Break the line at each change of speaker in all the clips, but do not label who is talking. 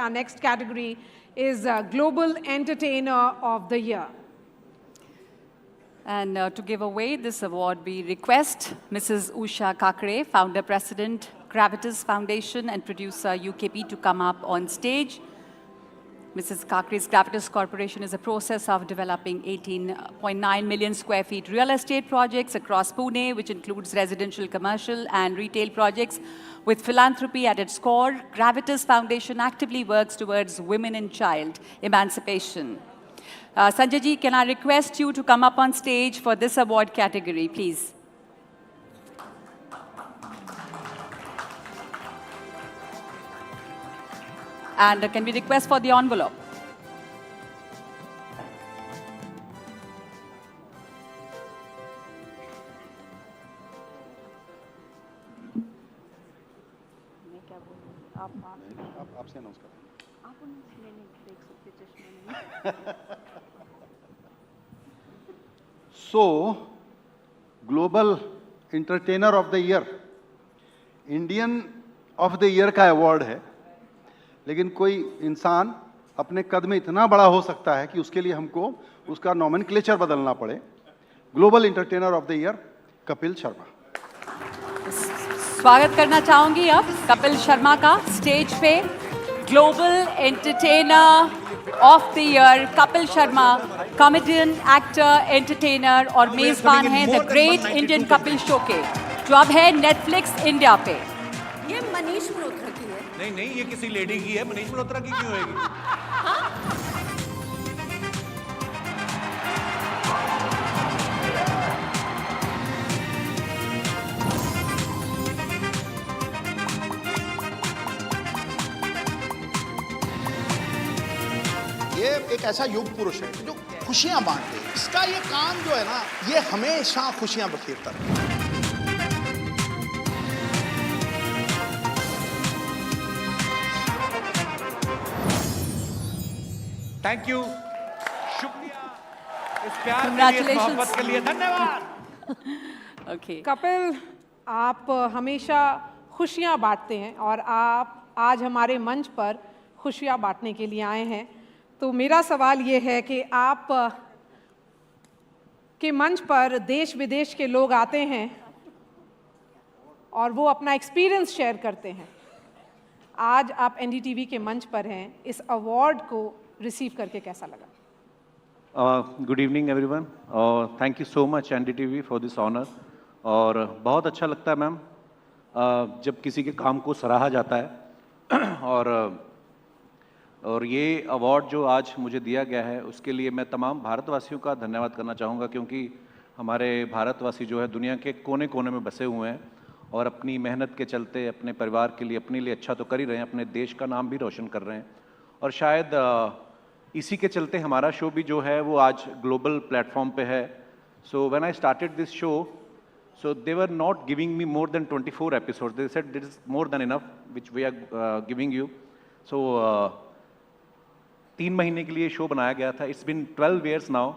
our next category is Global Entertainer of the Year.
And to give away this award, we request Mrs. Usha Kakre, Founder President, Gravitas Foundation, and producer UKP to come up on stage. Mrs. Kakre's Gravitas Corporation is a process of developing 18.9 million square feet real estate projects across Pune, which includes residential, commercial, and retail projects. With philanthropy at its core, Gravitas Foundation actively works towards women and child emancipation. Sanjay ji, can I request you to come up on stage for this award category, please? And can we request for the envelope?
आपसे announce करें। आप उन्हें नहीं देख सकते चश्मे में। So, Global Entertainer of the Year, Indian of the Year का अवार्ड है, लेकिन कोई इंसान अपने कद में इतना बड़ा हो सकता है कि उसके लिए हमको उसका नॉमेनक्लेचर बदलना पड़े। Global entertainer of the year Kapil Sharma.
स्वागत करना चाहूंगी अब कपिल शर्मा का स्टेज पे। Global entertainer of the year Kapil Sharma, comedian, actor, entertainer और मेजबान हैं the great Indian Kapil show के, जो अब है नेटफ्लिक्स इंडिया पे।
ये मनीष मल्होत्रा की है।
नहीं नहीं, ये किसी लेडी की है, मनीष मल्होत्रा की क्यों होगी?
ये एक ऐसा युग पुरुष है जो खुशियां बांटते हैं। इसका ये काम जो है ना, ये हमेशा खुशियां बखेरता है।
थैंक यू, शुक्रिया इस प्यार के लिए, इस मोहब्बत के लिए, धन्यवाद।
ओके
कपिल, आप हमेशा खुशियां बांटते हैं और आप आज हमारे मंच पर खुशियां बांटने के लिए आए हैं। तो मेरा सवाल ये है कि आप के मंच पर देश विदेश के लोग आते हैं और वो अपना एक्सपीरियंस शेयर करते हैं। आज आप एनडीटीवी के मंच पर हैं, इस अवार्ड को रिसीव करके कैसा लगा?
गुड इवनिंग एवरीवन और thank you so much NDTV for this honour. और बहुत अच्छा लगता है मैम जब किसी के काम को सराहा जाता है और ये अवार्ड जो आज मुझे दिया गया है उसके लिए मैं तमाम भारतवासियों का धन्यवाद करना चाहूँगा, क्योंकि हमारे भारतवासी जो है दुनिया के कोने कोने में बसे हुए हैं और अपनी मेहनत के चलते अपने परिवार के लिए, अपने लिए अच्छा तो कर ही रहे हैं, अपने देश का नाम भी रोशन कर रहे हैं। और शायद इसी के चलते हमारा शो भी जो है वो आज ग्लोबल प्लेटफॉर्म पे है। So when I started this show, so they were not giving me more than 24 episodes. They said this is more than enough which we are giving you. So 3 महीने के लिए शो बनाया गया था। It's been 12 years now.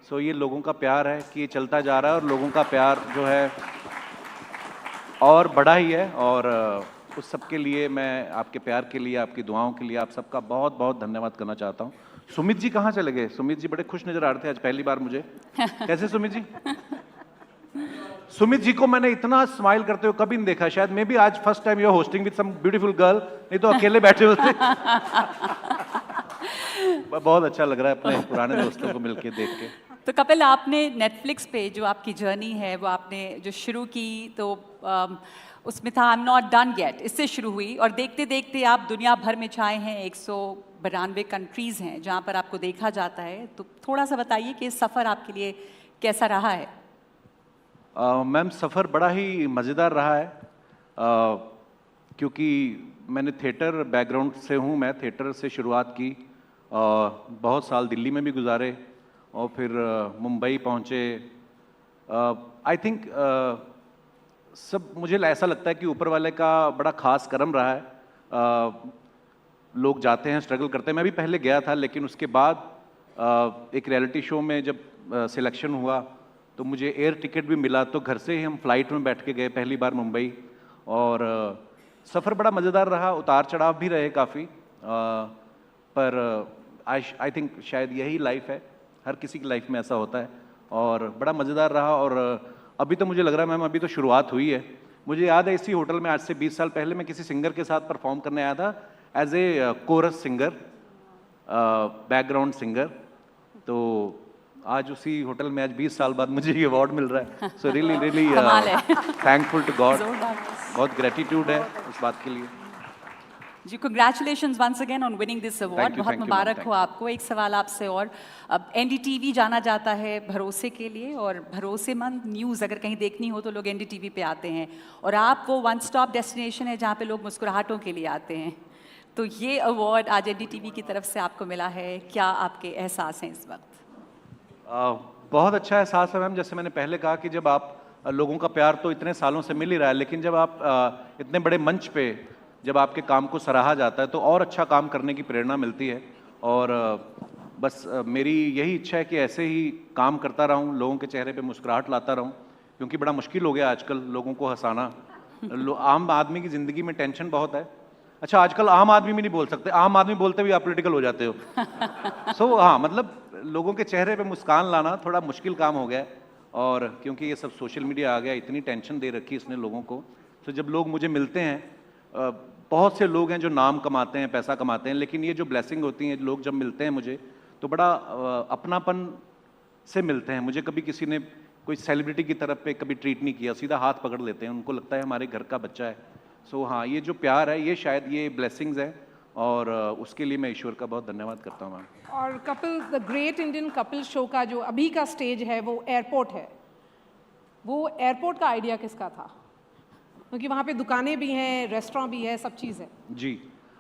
So ये लोगों का प्यार है कि ये चलता जा रहा है और लोगों का प्यार जो है और बड़ा ही है। और उस सब के लिए मैं आपके प्यार के लिए, आपकी दुआओं के लिए आप सबका बहुत बहुत धन्यवाद करना चाहता हूँ। सुमित जी कहाँ चले गए? सुमित जी बड़े खुश नजर आ रहे थे आज पहली बार मुझे। कैसे सुमित जी? सुमित जी को मैंने इतना स्माइल करते हुए कभी नहीं देखा। शायद मे बी आज first time you are hosting with some beautiful girl, नहीं तो अकेले बैठे होते। बहुत अच्छा लग रहा है अपने पुराने दोस्तों को मिलके देख के।
तो कपिल, आपने नेटफ्लिक्स पे जो आपकी जर्नी है वो आपने जो शुरू की तो उसमें था I am not done yet, इससे शुरू हुई और देखते देखते आप दुनिया भर में छाए हैं। 192 कंट्रीज़ हैं जहाँ पर आपको देखा जाता है। तो थोड़ा सा बताइए कि सफ़र आपके लिए कैसा रहा है?
मैम सफ़र बड़ा ही मज़ेदार रहा है क्योंकि मैंने थिएटर बैकग्राउंड से हूँ। मैं थिएटर से शुरुआत की, बहुत साल दिल्ली में भी गुजारे और फिर मुंबई पहुँचे। आई थिंक सब मुझे ऐसा लगता है कि ऊपर वाले का बड़ा ख़ास करम रहा है। लोग जाते हैं, स्ट्रगल करते हैं। मैं भी पहले गया था, लेकिन उसके बाद एक रियलिटी शो में जब सिलेक्शन हुआ तो मुझे एयर टिकट भी मिला, तो घर से ही हम फ्लाइट में बैठ के गए पहली बार मुंबई। और सफ़र बड़ा मज़ेदार रहा, उतार चढ़ाव भी रहे काफ़ी, पर आई थिंक शायद यही लाइफ है, हर किसी की लाइफ में ऐसा होता है, और बड़ा मज़ेदार रहा। और अभी तो मुझे लग रहा है मैम अभी तो शुरुआत हुई है। मुझे याद है इसी होटल में आज से 20 साल पहले मैं किसी सिंगर के साथ परफॉर्म करने आया था as a chorus singer, background singer. तो आज उसी होटल में आज 20 साल बाद मुझे ये अवार्ड मिल रहा है। सो रियली
कमाल है।
थैंकफुल टू गॉड,
जोरदार।
बहुत ग्रेटिट्यूड है उस बात के लिए।
जी, congratulations once again on winning this award. बहुत
thank you,
मुबारक
ma'am,
हो आपको। एक सवाल आपसे और, अब एनडीटीवी जाना जाता है भरोसे के लिए, और भरोसेमंद न्यूज़ अगर कहीं देखनी हो तो लोग एनडीटीवी पे आते हैं, और आप वो वन स्टॉप डेस्टिनेशन है जहाँ पे लोग मुस्कुराहटों के लिए आते हैं। तो ये अवार्ड आज एनडीटीवी की तरफ से आपको मिला है, क्या आपके एहसास हैं इस वक्त?
बहुत अच्छा एहसास है मैम। जैसे मैंने पहले कहा कि जब आप लोगों का प्यार तो इतने सालों से मिल ही रहा है, लेकिन जब आप इतने बड़े मंच पे जब आपके काम को सराहा जाता है तो और अच्छा काम करने की प्रेरणा मिलती है। और बस मेरी यही इच्छा है कि ऐसे ही काम करता रहूं, लोगों के चेहरे पे मुस्कुराहट लाता रहूं, क्योंकि बड़ा मुश्किल हो गया आजकल लोगों को हंसाना। आम आदमी की ज़िंदगी में टेंशन बहुत है। अच्छा, आजकल आम आदमी भी नहीं बोल सकते, आम आदमी बोलते भी आप पॉलिटिकल हो जाते हो। सो हाँ, मतलब लोगों के चेहरे पे मुस्कान लाना थोड़ा मुश्किल काम हो गया है। और क्योंकि ये सब सोशल मीडिया आ गया, इतनी टेंशन दे रखी इसने लोगों को। तो जब लोग मुझे मिलते हैं, बहुत से लोग हैं जो नाम कमाते हैं, पैसा कमाते हैं, लेकिन ये जो ब्लेसिंग होती हैं, लोग जब मिलते हैं मुझे तो बड़ा अपनापन से मिलते हैं। मुझे कभी किसी ने कोई सेलिब्रिटी की तरफ पे कभी ट्रीट नहीं किया, सीधा हाथ पकड़ लेते हैं, उनको लगता है हमारे घर का बच्चा है। सो हाँ, ये जो प्यार है ये शायद ये ब्लेसिंग्स है, और उसके लिए मैं ईश्वर का बहुत धन्यवाद करता हूँ मैम।
और Kapil, the great Indian Kapil show का जो अभी का स्टेज है वो एयरपोर्ट है। वो एयरपोर्ट का आइडिया किसका था? क्योंकि वहाँ पे दुकानें भी हैं, रेस्टोरेंट भी है, सब चीज़ है।
जी,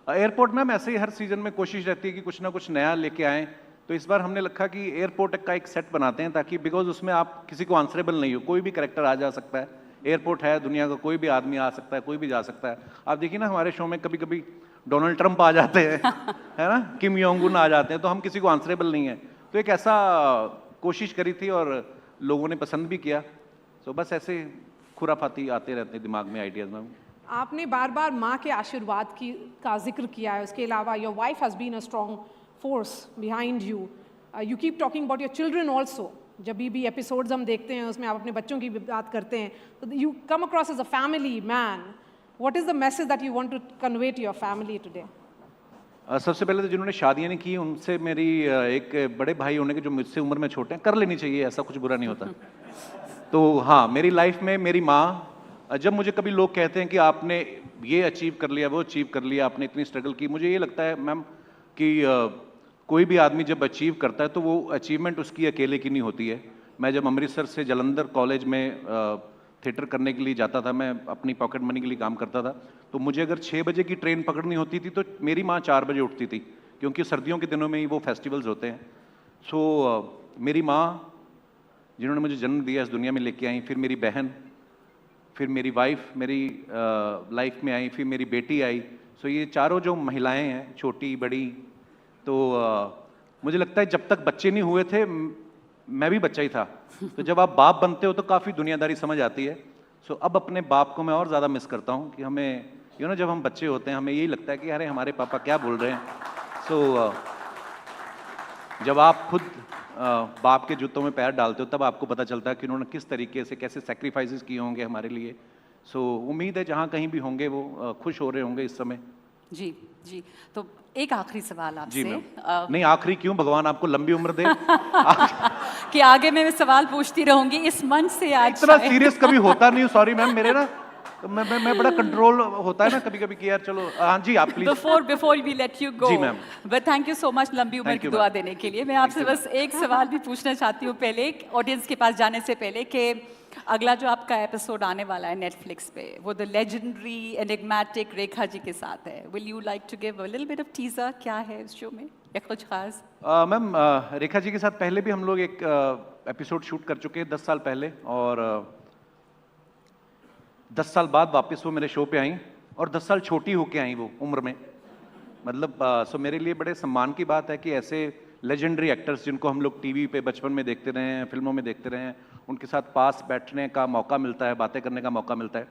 एयरपोर्ट मैम ऐसे ही हर सीजन में कोशिश रहती है कि कुछ ना कुछ नया लेके आएँ। तो इस बार हमने लिखा कि एयरपोर्ट का एक सेट बनाते हैं, ताकि बिकॉज उसमें आप किसी को आंसरेबल नहीं हो, कोई भी कैरेक्टर आ जा सकता है। एयरपोर्ट है, दुनिया का कोई भी आदमी आ सकता है, कोई भी जा सकता है। आप देखिए ना, हमारे शो में कभी कभी डोनाल्ड ट्रंप आ जाते हैं, है ना, किम योंग उन आ जाते हैं, तो हम किसी को आंसरेबल नहीं है। तो एक ऐसा कोशिश करी थी और लोगों ने पसंद भी किया। तो बस ऐसे खुराफाती आते रहते हैं दिमाग में आइडियाज में।
आपने बार बार माँ के आशीर्वाद का जिक्र किया है, उसके अलावा your wife has been a strong force behind you. You keep talking about your children also. जब भी एपिसोड्स हम देखते हैं उसमें आप अपने बच्चों की भी बात करते हैं, तो you come across as a family man. What is the message that you want to convey to your family today?
सबसे पहले तो जिन्होंने शादियाँ नहीं की उनसे मेरी एक बड़े भाई होने के जो मुझसे उम्र में छोटे हैं, कर लेनी चाहिए, ऐसा कुछ बुरा नहीं होता। तो हाँ, मेरी लाइफ में मेरी माँ, जब मुझे कभी लोग कहते हैं कि आपने ये अचीव कर लिया, वो अचीव कर लिया, आपने इतनी स्ट्रगल की, मुझे ये लगता है मैम कि कोई भी आदमी जब अचीव करता है तो वो अचीवमेंट उसकी अकेले की नहीं होती है। मैं जब अमृतसर से जालंधर कॉलेज में थिएटर करने के लिए जाता था, मैं अपनी पॉकेट मनी के लिए काम करता था, तो मुझे अगर 6 बजे की ट्रेन पकड़नी होती थी तो मेरी माँ 4 बजे उठती थी, क्योंकि सर्दियों के दिनों में ही वो फेस्टिवल्स होते हैं। सो मेरी माँ जिन्होंने मुझे जन्म दिया, इस दुनिया में लेके आई, फिर मेरी बहन, फिर मेरी वाइफ मेरी लाइफ में आई, फिर मेरी बेटी आई। सो ये चारों जो महिलाएं हैं, छोटी बड़ी, तो मुझे लगता है जब तक बच्चे नहीं हुए थे मैं भी बच्चा ही था। तो जब आप बाप बनते हो तो काफ़ी दुनियादारी समझ आती है। सो अब अपने बाप को मैं और ज़्यादा मिस करता हूँ कि हमें जब हम बच्चे होते हैं हमें यही लगता है कि अरे हमारे पापा क्या बोल रहे हैं। सो जब आप खुद बाप के जूतों में पैर डालते हो तब आपको पता चलता है कि उन्होंने किस तरीके से कैसे सैक्रिफाइसेस किए होंगे हमारे लिए। सो उम्मीद है जहाँ कहीं भी होंगे वो खुश हो रहे होंगे इस समय।
जी जी, तो एक आखिरी सवाल
जी
आपसे।
मैम। नहीं, आखिरी क्यों, भगवान आपको लंबी उम्र दे।
कि आगे मैं सवाल पूछती रहूंगी इस मंच से। आज
इतना सीरियस कभी होता नहीं, सॉरी मैम, मेरे ना तो मैं बड़ा कंट्रोल होता है ना कभी कभी कि यार चलो। हाँ जी, आप please.
Before we let you go,
जी ma'am.
But thank you so much लंबी उम्र
Thank
की
you,
दुआ
ma'am.
देने के लिए। मैं आपसे बस एक सवाल भी पूछना चाहती हूँ पहले, ऑडियंस के पास जाने से पहले, कि अगला जो आपका एपिसोड आने वाला है नेटफ्लिक्स पे, वो the legendary enigmatic Rekha ji के साथ है। Will you like to give a little bit of teaser, क्या है इस शो में या कुछ खास?
मैम, रेखा जी के साथ पहले भी हम लोग एक एपिसोड शूट कर चुके हैं 10 साल पहले, और 10 साल बाद वापस वो मेरे शो पे आई, और 10 साल छोटी होके आई वो उम्र में। मतलब सो मेरे लिए बड़े सम्मान की बात है कि ऐसे लेजेंडरी एक्टर्स जिनको हम लोग टीवी पे बचपन में देखते रहे हैं, फिल्मों में देखते रहे हैं, उनके साथ पास बैठने का मौका मिलता है, बातें करने का मौका मिलता है।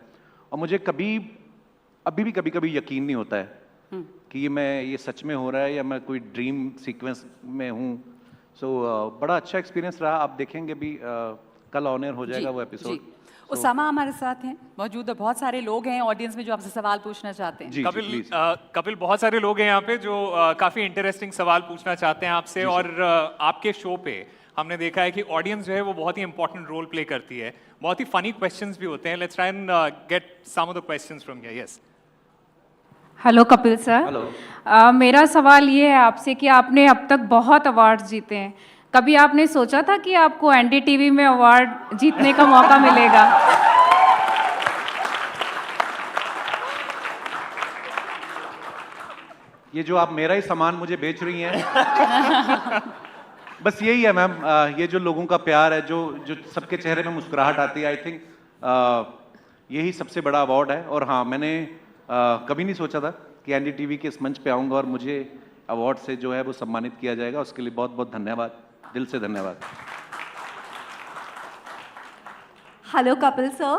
और मुझे अभी भी कभी कभी यकीन नहीं होता है कि ये सच में हो रहा है या मैं कोई ड्रीम सीक्वेंस में हूँ। सो बड़ा अच्छा एक्सपीरियंस रहा। आप देखेंगे भी कल ऑन एयर हो जाएगा वो एपिसोड।
उसामा हमारे साथ हैं मौजूद, और बहुत सारे लोग हैं ऑडियंस में जो आपसे सवाल पूछना चाहते हैं।
जी,
कपिल, बहुत सारे लोग हैं यहाँ पे जो काफी इंटरेस्टिंग सवाल पूछना चाहते हैं आपसे, और आपके शो पे हमने देखा है कि ऑडियंस जो है वो बहुत ही इंपॉर्टेंट रोल प्ले करती है, बहुत ही फनी क्वेश्चंस भी होते हैं। Let's try and get some of the questions from here. Yes,
hello Kapil sir.
Hello.
मेरा सवाल ये है आपसे कि आपने अब तक बहुत अवार्ड जीते हैं, कभी आपने सोचा था कि आपको एनडीटीवी में अवार्ड जीतने का मौका मिलेगा?
ये जो आप मेरा ही सामान मुझे बेच रही हैं बस यही है मैम, ये जो लोगों का प्यार है, जो सबके चेहरे में मुस्कुराहट आती है, आई थिंक यही सबसे बड़ा अवार्ड है। और हाँ, मैंने कभी नहीं सोचा था कि एनडीटीवी के इस मंच पे आऊँगा और मुझे अवार्ड से जो है वो सम्मानित किया जाएगा। उसके लिए बहुत बहुत धन्यवाद, दिल से धन्यवाद।
Hello, Kapil sir.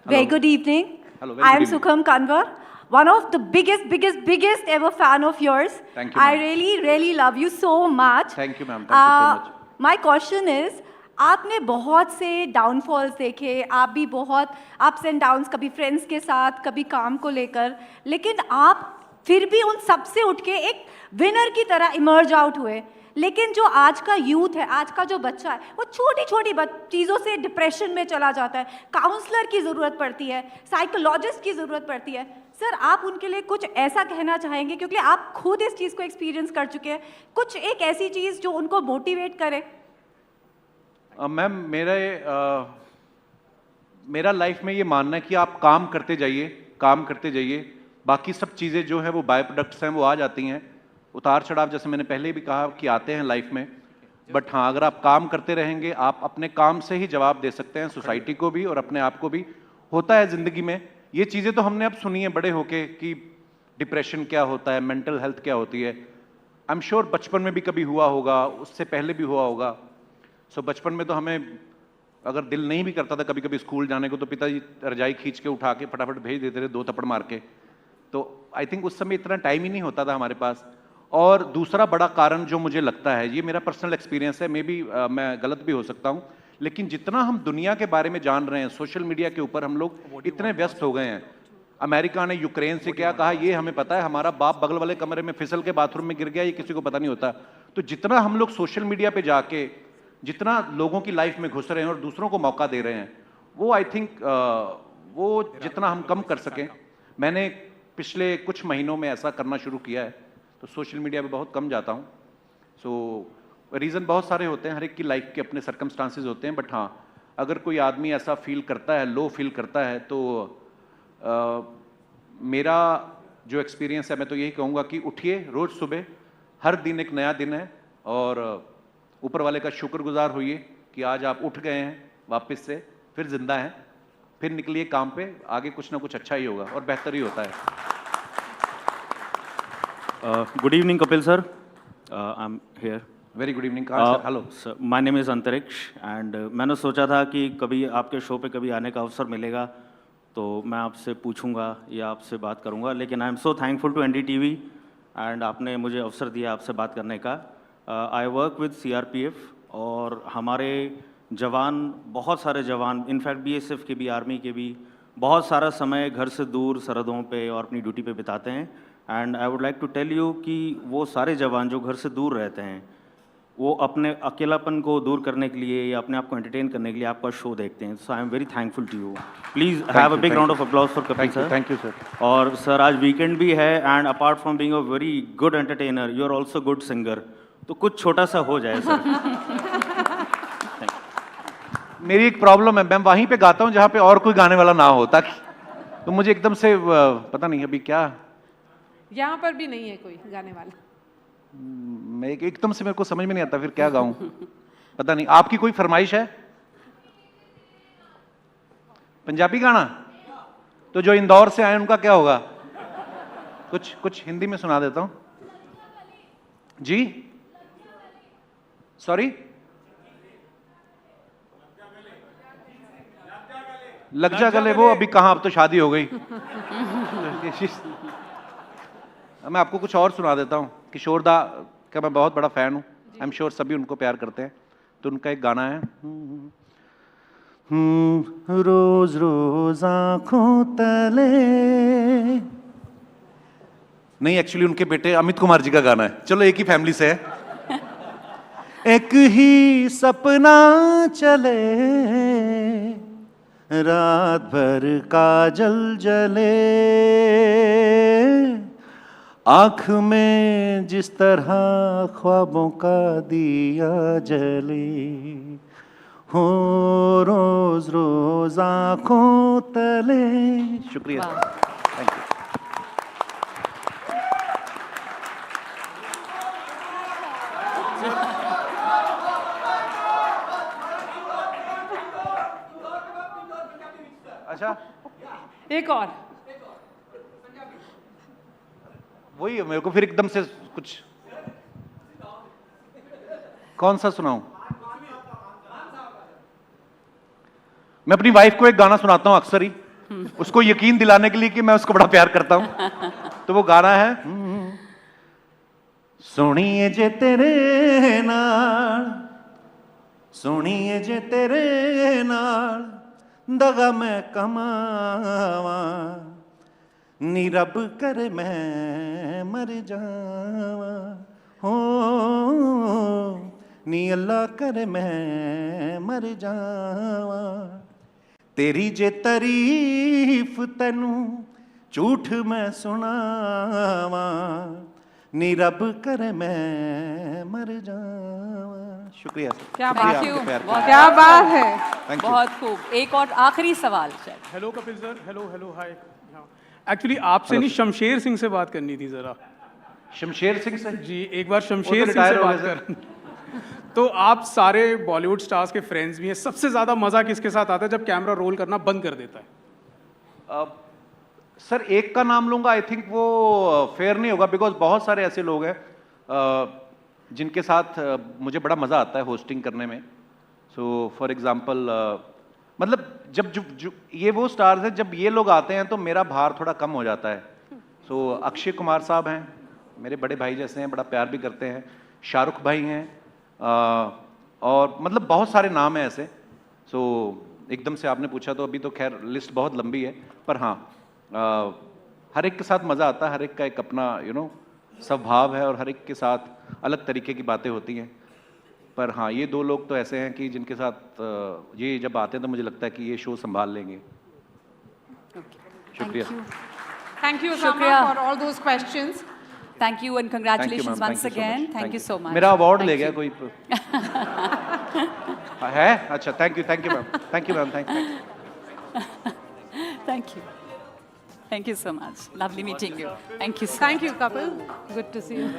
Very good evening.
Hello, very
I
good
am
evening.
Sukham Kanwar, one of the biggest ever fan of yours.
Thank you,
I
ma'am.
really love you so much.
Thank you, ma'am. Thank you so much.
My question is, आपने बहुत से downfalls देखे, आप भी बहुत ups and downs, कभी friends के साथ, कभी काम को लेकर, लेकिन आप फिर भी उन सब से उठ के एक विनर की तरह इमर्ज आउट हुए। लेकिन जो आज का यूथ है, आज का जो बच्चा है, वो छोटी छोटी चीज़ों से डिप्रेशन में चला जाता है। काउंसलर की ज़रूरत पड़ती है, साइकोलॉजिस्ट की ज़रूरत पड़ती है। सर, आप उनके लिए कुछ ऐसा कहना चाहेंगे, क्योंकि आप खुद इस चीज़ को एक्सपीरियंस कर चुके हैं, कुछ एक ऐसी चीज़ जो उनको मोटिवेट करे?
मैम, मेरा लाइफ में ये मानना है कि आप काम करते जाइए, बाकी सब चीज़ें जो है वो बाय प्रोडक्ट्स हैं, वो आ जाती हैं। उतार चढ़ाव जैसे मैंने पहले भी कहा कि आते हैं लाइफ में, बट हाँ, अगर आप काम करते रहेंगे, आप अपने काम से ही जवाब दे सकते हैं, सोसाइटी को भी और अपने आप को भी। होता है ज़िंदगी में ये चीज़ें, तो हमने अब सुनी है बड़े होके कि डिप्रेशन क्या होता है, मेंटल हेल्थ क्या होती है। आई एम श्योर बचपन में भी कभी हुआ होगा, उससे पहले भी हुआ होगा। सो बचपन में तो हमें अगर दिल नहीं भी करता था कभी कभी स्कूल जाने को, तो पिताजी रजाई खींच के उठा के फटाफट भेज देते थे 2 थप्पड़ मार के। तो आई थिंक उस समय इतना टाइम ही नहीं होता था हमारे पास। और दूसरा बड़ा कारण जो मुझे लगता है, ये मेरा पर्सनल एक्सपीरियंस है, मे बी मैं गलत भी हो सकता हूँ, लेकिन जितना हम दुनिया के बारे में जान रहे हैं, सोशल मीडिया के ऊपर हम लोग इतने व्यस्त हो गए हैं। अमेरिका ने यूक्रेन से क्या कहा ये हमें पता है, हमारा बाप बगल वाले कमरे में फिसल के बाथरूम में गिर गया, ये किसी को पता नहीं होता। तो जितना हम लोग सोशल मीडिया पे जाके जितना लोगों की लाइफ में घुस रहे हैं और दूसरों को मौका दे रहे हैं, वो आई थिंक वो जितना हम कम कर सकें। मैंने पिछले कुछ महीनों में ऐसा करना शुरू किया है, तो सोशल मीडिया पे बहुत कम जाता हूँ। सो रीज़न बहुत सारे होते हैं, हर एक की लाइफ के अपने सर्कमस्टांसेस होते हैं, बट हाँ, अगर कोई आदमी ऐसा फील करता है, लो फील करता है, तो मेरा जो एक्सपीरियंस है, मैं तो यही कहूँगा कि उठिए रोज़ सुबह, हर दिन एक नया दिन है, और ऊपर वाले का शुक्रगुजार होइए कि आज आप उठ गए हैं वापस से, फिर जिंदा हैं, फिर निकलिए काम पे, आगे कुछ ना कुछ अच्छा ही होगा और बेहतर ही होता है।
Good evening, Kapil sir. I'm here.
Very good evening. Hello
Sir, my name is अंतरिक्ष and मैंने सोचा था कि कभी आपके शो पे कभी आने का अवसर मिलेगा तो मैं आपसे पूछूंगा या आपसे बात करूंगा, लेकिन I am so thankful to NDTV and आपने मुझे अवसर दिया आपसे बात करने का। आई वर्क विद सीआरपीएफ और हमारे जवान, बहुत सारे जवान, इनफैक्ट बीएसएफ के भी, आर्मी के भी, बहुत सारा समय घर से दूर सरहदों पे और अपनी ड्यूटी पे बिताते हैं। And I would like to tell you कि वो सारे जवान जो घर से दूर रहते हैं, वो अपने अकेलापन को दूर करने के लिए या अपने आप को एंटरटेन करने के लिए आपका शो देखते हैं। So I am very thankful to you. Please have a big round of applause for Kapil sir.
Thank you sir.
और सर, आज वीकेंड भी है and apart from being a very good entertainer, you are also good singer, तो कुछ छोटा सा हो जाए सर।
मेरी एक प्रॉब्लम है, मैं वहीं पे गाता हूँ जहाँ पे और कोई गाने वाला ना हो, ताकि तो मुझे एकदम से पता नहीं अभी क्या,
यहाँ पर भी नहीं है कोई गाने वाला।
मैं एकदम से मेरे को समझ में नहीं आता फिर क्या गाऊं, पता नहीं। आपकी कोई फरमाइश है? पंजाबी गाना? तो जो इंदौर से आए उनका क्या होगा? कुछ हिंदी में सुना देता हूं जी। सॉरी, लग जा गले, वो अभी कहां, अब तो शादी हो गई। मैं आपको कुछ और सुना देता हूँ। किशोर दा का मैं बहुत बड़ा फ़ैन हूँ, आई एम श्योर सभी उनको प्यार करते हैं। तो उनका एक गाना है, रोज रोज आँखों तले, नहीं एक्चुअली उनके बेटे अमित कुमार जी का गाना है, चलो एक ही फैमिली से है। एक ही सपना चले, रात भर काजल जले, आँख में जिस तरह ख्वाबों का दिया जले, हो रोज रोज आँखों तले। शुक्रिया, थैंक यू। अच्छा,
एक और
वही है, मेरे को फिर एकदम से कुछ, कौन सा सुनाऊं? मैं अपनी वाइफ को एक गाना सुनाता हूं अक्सर ही, उसको यकीन दिलाने के लिए कि मैं उसको बड़ा प्यार करता हूं। तो वो गाना है, सोनिए जे तेरे नाल, सोनिए जे तेरे नाल दगा मैं कमावा, नी रब करे मैं मर जावा, हो नी अल्लाह करे मैं मर जावा, तेरी जे तारीफ तैनू झूठ मैं सुनावा, नी रब करे मैं मर जावा। शुक्रिया सर,
क्या
शुक्रिया
बात
आपके प्यार के लिए।
क्या बात है।
Thank you.
बहुत खूब। एक और आखिरी सवाल शायद।
Hello Kapil sir, hello hi. Actually आपसे नहीं, शमशेर सिंह से बात करनी थी जरा।
शमशेर सिंह से?
जी, एक बार
वो
शमशेर
तो
सिंह से
retire हो
बात
गए
कर। तो आप सारे बॉलीवुड स्टार्स के फ्रेंड्स भी हैं, सबसे ज्यादा मजा किसके साथ आता है जब कैमरा रोल करना बंद कर देता है?
सर एक का नाम लूंगा, आई थिंक वो फेयर नहीं होगा, बिकॉज बहुत सारे ऐसे लोग हैं जिनके साथ मुझे बड़ा मज़ा आता है होस्टिंग करने में। सो फॉर एग्जांपल मतलब जब ये वो स्टार्स हैं, जब ये लोग आते हैं तो मेरा भार थोड़ा कम हो जाता है। सो अक्षय कुमार साहब हैं, मेरे बड़े भाई जैसे हैं, बड़ा प्यार भी करते हैं। शाहरुख भाई हैं, और मतलब बहुत सारे नाम हैं ऐसे। सो एकदम से आपने पूछा तो अभी तो खैर लिस्ट बहुत लंबी है, पर हाँ हर एक के साथ मज़ा आता है, हर एक का एक अपना स्वभाव है और हर एक के साथ अलग तरीके की बातें होती हैं। पर हाँ ये दो लोग तो ऐसे हैं कि जिनके साथ ये जब आते हैं तो मुझे लगता है कि ये शो संभाल लेंगे। शुक्रिया।
थैंक यू
शुक्रिया।
For all those questions.
Thank you and congratulations once again. Thank you so much.
मेरा अवार्ड ले
Thank
गया
you.
कोई है? अच्छा, thank you ma'am, thank you ma'am, thank you.
Thank you. Thank you so much. Lovely meeting you. Thank you so
Thank you, couple. Good to see you.